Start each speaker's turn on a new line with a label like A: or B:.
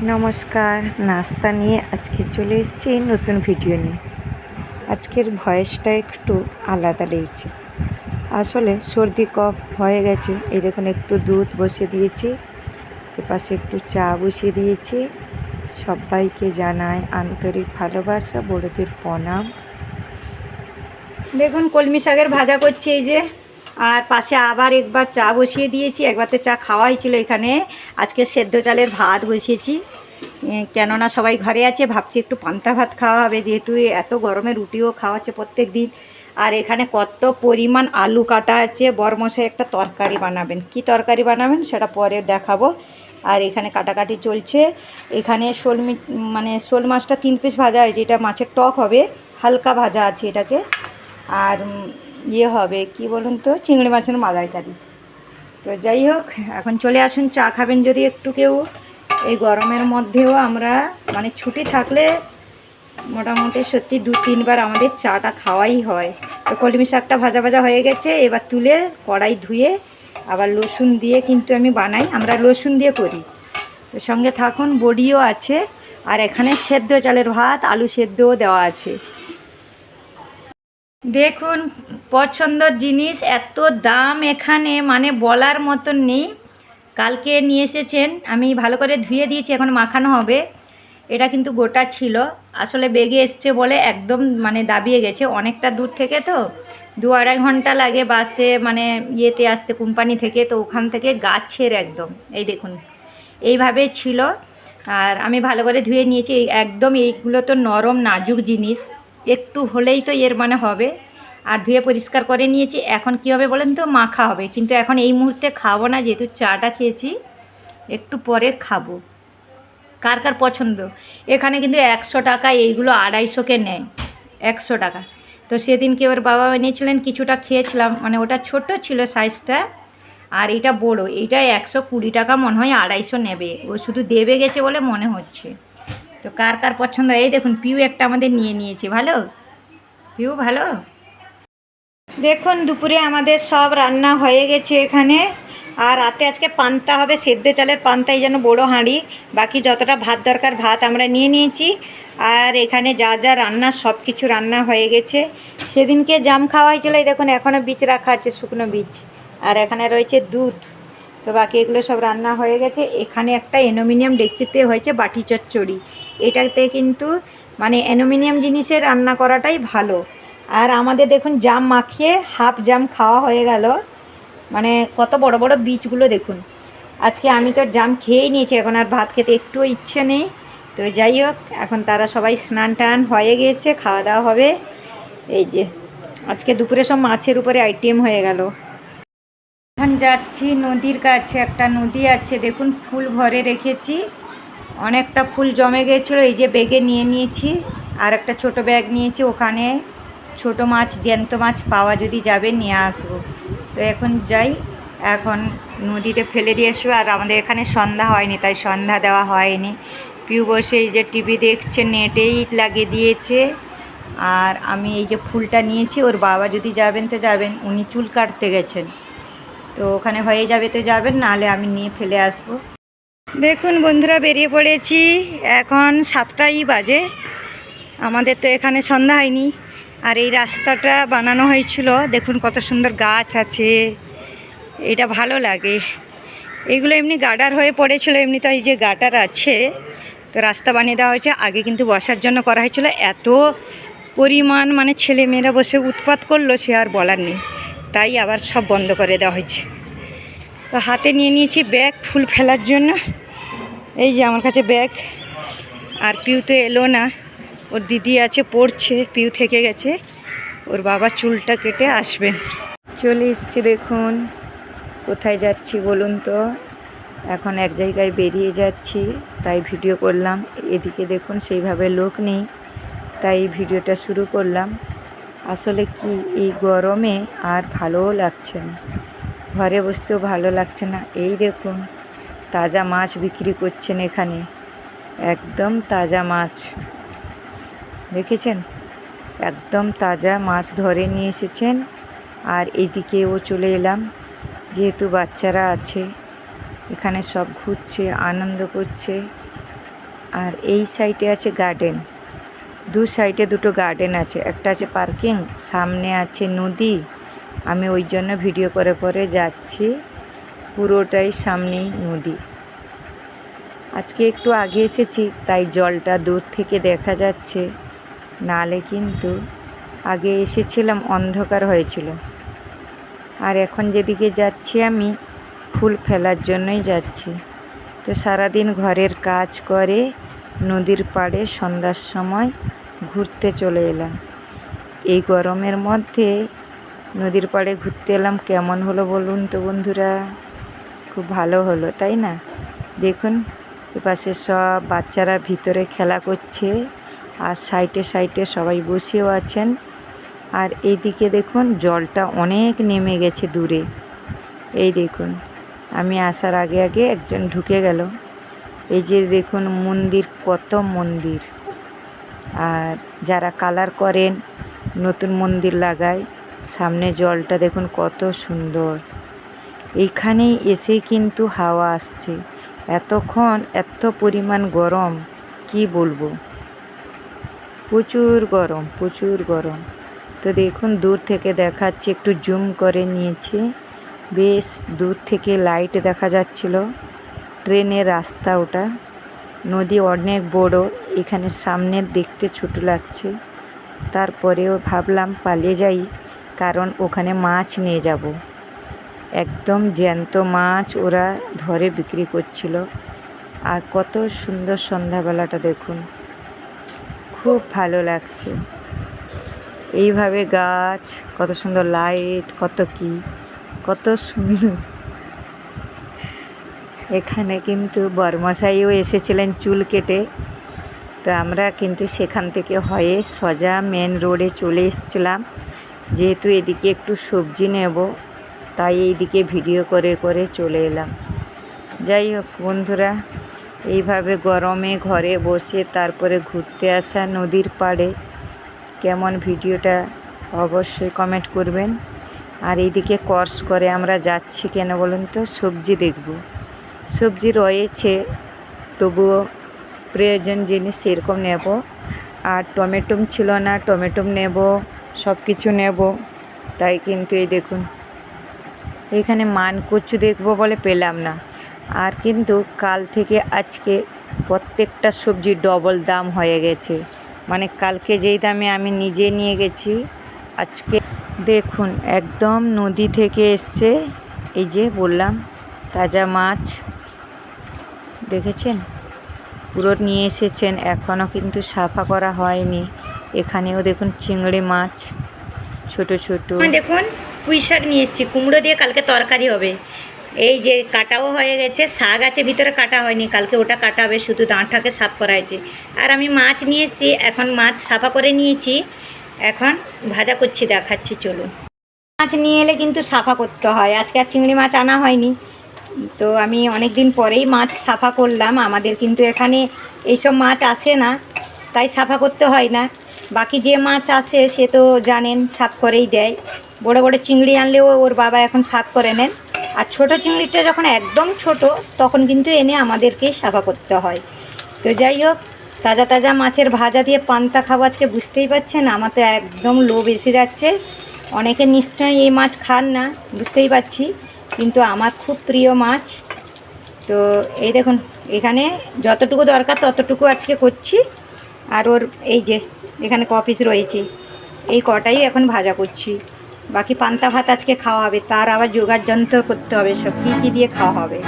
A: নমস্কার। নাস্তা নিয়ে আজকে চলে এসেছি নতুন ভিডিও নিয়ে। আজকের ভয়েসটা একটু আলাদা লেগেছে, আসলে সর্দি কফ হয়ে গেছে। এই দেখুন একটু দুধ বসিয়ে দিয়েছি, এপাশে একটু চা বসিয়ে দিয়েছি। সবাইকে জানাই আন্তরিক ভালোবাসা, বড়দের প্রণাম। দেখুন কলমি শাকের ভাজা করছি এই যে, আর পাশে আবার একবার চা বসিয়ে দিয়েছি। একবার তো চা খাওয়া হয়েছিল এখানে। আজকে সেদ্ধ চালের ভাত বসিয়েছি, কেননা সবাই ঘরে আছে, ভাবছি একটু পান্তা ভাত খাওয়া হবে, যেহেতু এত গরমে রুটিও খাওয়া হচ্ছে প্রত্যেক দিন। আর এখানে কত পরিমাণ আলু কাটা আছে, বরমশাই একটা তরকারি বানাবেন। কি তরকারি বানাবেন সেটা পরে দেখাবো। আর এখানে কাটাকাটি চলছে। এখানে শোল মাছটা 3 পিস ভাজা হয়েছে, এটা মাছের টক হবে, হালকা ভাজা আছে এটাকে। আর ইয়ে হবে কি বলুন তো, চিংড়ি মাছের মালাইকারি। তো যাই হোক, এখন চলে আসুন চা খাবেন যদি একটু কেউ। এই গরমের মধ্যেও আমরা ছুটি থাকলে মোটামুটি সত্যি 2-3 বার আমাদের চাটা খাওয়াই হয়। তো কলমি শাকটা ভাজা ভাজা হয়ে গেছে, এবার তুলে কড়াই ধুয়ে আবার রসুন দিয়ে কিন্তু আমি বানাই, আমরা রসুন দিয়ে করি। তো সঙ্গে থাকুন, বড়িও আছে। আর এখানে সেদ্ধ চালের ভাত, আলু সেদ্ধও দেওয়া আছে। দেখুন পছন্দর জিনিস, এত দাম এখানে বলার মতন নেই। কালকে নিয়ে এসেছেন, আমি ভালো করে ধুয়ে দিয়েছি, এখন মাখানো হবে। এটা কিন্তু গোটা ছিল, আসলে বেগে এসছে বলে একদম দাবিয়ে গেছে। অনেকটা দূর থেকে তো 2-2.5 ঘন্টা লাগে বাসে, ইয়েতে আসতে, কোম্পানি থেকে। তো ওখান থেকে গাছের একদম এই দেখুন এইভাবে ছিল। আর আমি ভালো করে ধুয়ে নিয়েছি একদম। এইগুলো তো নরম নাজুক জিনিস, একটু হলেই তো হবে। আর ধুয়ে পরিষ্কার করে নিয়েছি। এখন কী হবে বলেন তো, মাখা হবে। কিন্তু এখন এই মুহূর্তে খাবো না, যেহেতু চাটা খেয়েছি, একটু পরে খাবো। কার কার পছন্দ। এখানে কিন্তু 100 টাকা, এইগুলো 250-কে নেয়, 100 টাকা। তো সেদিনকে ওর বাবা এনেছিলেন, কিছুটা খেয়েছিলাম, ওটা ছোট ছিল সাইজটা, আর এটা বড়। এইটা 120 টাকা মনে হয়, 250 নেবে। ও শুধু দেবে গেছে বলে মনে হচ্ছে। তো কার কার পছন্দ। এই দেখুন পিউ একটা আমাদের নিয়ে নিয়েছে। ভালো পিউ, ভালো। দেখুন দুপুরে আমাদের সব রান্না হয়ে গেছে এখানে। আর রাতে আজকে পান্তা হবে, সেদ্ধ চালের পান্তা, এই যেন বড়ো হাঁড়ি। বাকি যতটা ভাত দরকার ভাত আমরা নিয়ে নিয়েছি। আর এখানে যা যা রান্না সব কিছু রান্না হয়ে গেছে। সেদিনকে জাম খাওয়া হয়েছিল, এই দেখুন এখনও বীজ রাখা আছে, শুকনো বীজ। আর এখানে রয়েছে দুধ। তো বাকি এগুলো সব রান্না হয়ে গেছে। এখানে একটা অ্যালুমিনিয়াম ডেকচিতে হয়েছে বাটি চচ্চড়ি। এটাতে কিন্তু অ্যালুমিনিয়াম জিনিসে রান্না করাটাই ভালো। আর আমাদের দেখুন জাম মাখিয়ে হাফ জাম খাওয়া হয়ে গেল। কত বড় বড় বীজগুলো দেখুন। আজকে আমি তো জাম খেয়েই নিয়েছি, এখন আর ভাত খেতে একটুও ইচ্ছে নেই। তো যাই হোক, এখন তারা সবাই স্নান টান হয়ে গিয়েছে, খাওয়া দাওয়া হবে। এই যে আজকে দুপুরে সব মাছের উপরে আইটেম হয়ে গেল। এখন যাচ্ছি নদীর কাছে, একটা নদী আছে দেখুন, ফুল ভরে রেখেছি। অনেকটা ফুল জমে গিয়েছিলো, এই যে ব্যাগে নিয়ে নিয়েছি। আর একটা ছোট ব্যাগ নিয়েছি, ওখানে ছোট মাছ, জ্যান্ত মাছ পাওয়া যদি যাবে নিয়ে আসবো। তো এখন যাই, এখন নদীতে ফেলে দিয়ে আসবো। আর আমাদের এখানে সন্ধ্যা হয়নি, তাই সন্ধ্যা দেওয়া হয়নি। পিউ বসে এই যে টিভি দেখছে, নেটেই লাগিয়ে দিয়েছে। আর আমি এই যে ফুলটা নিয়েছি, ওর বাবা যদি যাবেন তো যাবেন, উনি চুল কাটতে গেছেন। তো ওখানে হয়ে যাবে তো যাবেন, নাহলে আমি নিয়ে ফেলে আসবো। দেখুন বন্ধুরা, বেরিয়ে পড়েছি। এখন 7টাই বাজে। আমাদের তো এখানে সন্ধ্যা হয়নি। আর এই রাস্তাটা বানানো হয়েছিল, দেখুন কত সুন্দর গাছ আছে, এটা ভালো লাগে। এগুলো এমনি গাডার হয়ে পড়েছিল, এমনি তো এই যে গাটার আছে। তো রাস্তা বানিয়ে দেওয়া হয়েছে, আগে কিন্তু বসার জন্য করা হয়েছিল। এত পরিমাণ ছেলেমেয়েরা বসে উৎপাত করলো, সে আর বলার নেই। তাই আবার সব বন্ধ করে দেওয়া হয়েছে। তো হাতে নিয়ে নিয়েছি ব্যাগ ফুল ফেলার জন্য। এই যে আমার কাছে ব্যাগ। আর পিউ তো এলো না, ওর দিদি আছে পড়ছে, পিউ থেকে গেছে। ওর বাবা চুলটা কেটে আসবেন। চলে এসছি, দেখুন কোথায় যাচ্ছি বলুন তো। এখন এক জায়গায় বেরিয়ে যাচ্ছি, তাই ভিডিও করলাম। এদিকে দেখুন সেইভাবে লোক নেই, তাই ভিডিওটা শুরু করলাম। আসলে কি এই গরমে আর ভালোও লাগছে না, ঘরে বসতেও ভালো লাগছে না। এই দেখুন তাজা মাছ বিক্রি করছেন এখানে, একদম তাজা মাছ, দেখেছেন? একদম তাজা মাছ ধরে নিয়ে এসেছেন। আর এদিকেও চলে এলাম, যেহেতু বাচ্চারা আছে এখানে, সব ঘুরছে, আনন্দ করছে। আর এই সাইডে আছে গার্ডেন, দু সাইডে দুটো গার্ডেন আছে, একটা আছে পার্কিং, সামনে আছে নদী। আমি ওই জন্য ভিডিও করে করে যাচ্ছি, পুরোটাই সামনেই নদী। আজকে একটু আগে এসেছি তাই জলটা দূর থেকে দেখা যাচ্ছে, নালে কিন্তু আগে এসেছিলাম অন্ধকার হয়েছিল। আর এখন যেদিকে যাচ্ছি আমি ফুল ফেলার জন্যই যাচ্ছি। তো সারাদিন ঘরের কাজ করে নদীর পাড়ে সন্ধ্যার সময় ঘুরতে চলে এলাম। এই গরমের মধ্যে নদীর পাড়ে ঘুরতে এলাম, কেমন হলো বলুন তো বন্ধুরা? খুব ভালো হলো, তাই না? দেখুন এপাশে সব বাচ্চারা ভিতরে খেলা করছে, আর সাইডে সাইডে সবাই বসেও আছেন। আর এইদিকে দেখুন জলটা অনেক নেমে গেছে দূরে। এই দেখুন আমি আসার আগে আগে একজন ঢুকে গেল। এই যে দেখুন মন্দির, কত মন্দির। আর যারা কালার করেন, নতুন মন্দির লাগায়, সামনে জলটা দেখুন কত সুন্দর। এইখানেই এসে কিন্তু হাওয়া আসছে, এতক্ষণ এত পরিমাণ গরম কি বলবো, প্রচুর গরম, প্রচুর গরম। তো দেখুন দূর থেকে দেখাচ্ছি, একটু জুম করে নিয়েছি, বেশ দূর থেকে লাইট দেখা যাচ্ছিল, ট্রেনের রাস্তা ওটা। নদী অনেক বড়, এখানে সামনে দেখতে ছোট লাগছে, তারপরেও ভাবলাম পালিয়ে যাই, কারণ ওখানে মাছ নিয়ে যাব। একদম জ্যান্ত মাছ ওরা ধরে বিক্রি করছিল। আর কত সুন্দর সন্ধ্যাবেলাটা দেখুন, খুব ভালো লাগছে। এইভাবে গাছ, কত সুন্দর লাইট, কত কি, কত সুন্দর। এখানে কিন্তু বরমশাইও এসেছিলেন চুল কেটে। তো আমরা কিন্তু সেখান থেকে হয়ে সোজা মেন রোডে চলে এসেছিলাম, যেহেতু এদিকে একটু সবজি নেব, তাই এইদিকে ভিডিও করে করে চলে এলাম। যাই হোক বন্ধুরা, এইভাবে গরমে ঘরে বসে তারপরে ঘুরতে আসা নদীর পাড়ে, কেমন ভিডিওটা অবশ্যই কমেন্ট করবেন। আর এইদিকে ক্রস করে আমরা যাচ্ছি কেন বলুন তো? সবজি দেখব। সবজি রয়েছে, তবুও প্রয়োজন জিনিস সেরকম নেব। আর টমেটো ছিল না, টমেটো নেব, সব কিছু নেব। তাই কিন্তু এই দেখুন এখানে মানকচু দেখব বলে পেলাম না। আর কিন্তু কাল থেকে আজকে প্রত্যেকটা সবজি ডবল দাম হয়ে গেছে, মানে কালকে যেই দামে আমি নিজে নিয়ে গেছি, আজকে দেখুন একদম নদী থেকে এসছে। এই যে বললাম তাজা মাছ, দেখেছেন পুরো নিয়ে এসেছেন, এখনও কিন্তু সাফা করা হয়নি। এখানেও দেখুন চিংড়ি মাছ ছোট ছোট। দেখুন পুঁই শাক নিয়ে এসেছি, কুমড়ো দিয়ে কালকে তরকারি হবে। এই যে কাটাও হয়ে গেছে, শাক আছে ভিতরে, কাটা হয়নি, কালকে ওটা কাটা হবে, শুধু ডাঁটাকে সাফ করা হয়েছে। আর আমি মাছ নিয়েছি, এখন মাছ সাফা করে নিয়েছি, এখন ভাজা করছি, দেখাচ্ছি চলুন। মাছ নিয়ে এলে কিন্তু সাফা করতে হয়, আজকে আর চিংড়ি মাছ আনা হয়নি, তো আমি অনেক দিন পরেই মাছ সাফা করলাম। আমাদের কিন্তু এখানে এইসব মাছ আসে না, তাই সাফা করতে হয় না। বাকি যে মাছ আসে সে তো জানেন সাফ করেই দেয়। বড় বড় চিংড়ি আনলেও ওর বাবা এখন সাফ করে নেন, আর ছোট চিংড়িটা যখন একদম ছোট তখন কিন্তু এনে আমাদেরকেই সাফা করতে হয়। তো যাই হোক, তাজা তাজা মাছের ভাজা দিয়ে পান্তা খাবো আজকে, বুঝতেই পারছেন আমার তো একদম লোভ এসে যাচ্ছে। অনেকে নিশ্চয়ই এই মাছ খান না, বুঝতেই পারছি, কিন্তু আমার খুব প্রিয় মাছ। তো এই দেখুন এখানে যতটুকু দরকার ততটুকু আজকে করছি। আর ওর এই যে এখানে কপিস রয়েছে, এই কটাই এখন ভাজা করছি। বাকি পান্তা ভাত আজকে খাওয়া হবে, তার আবার জোগাড় যন্ত্র করতে হবে, সব কী কী দিয়ে খাওয়া হবে।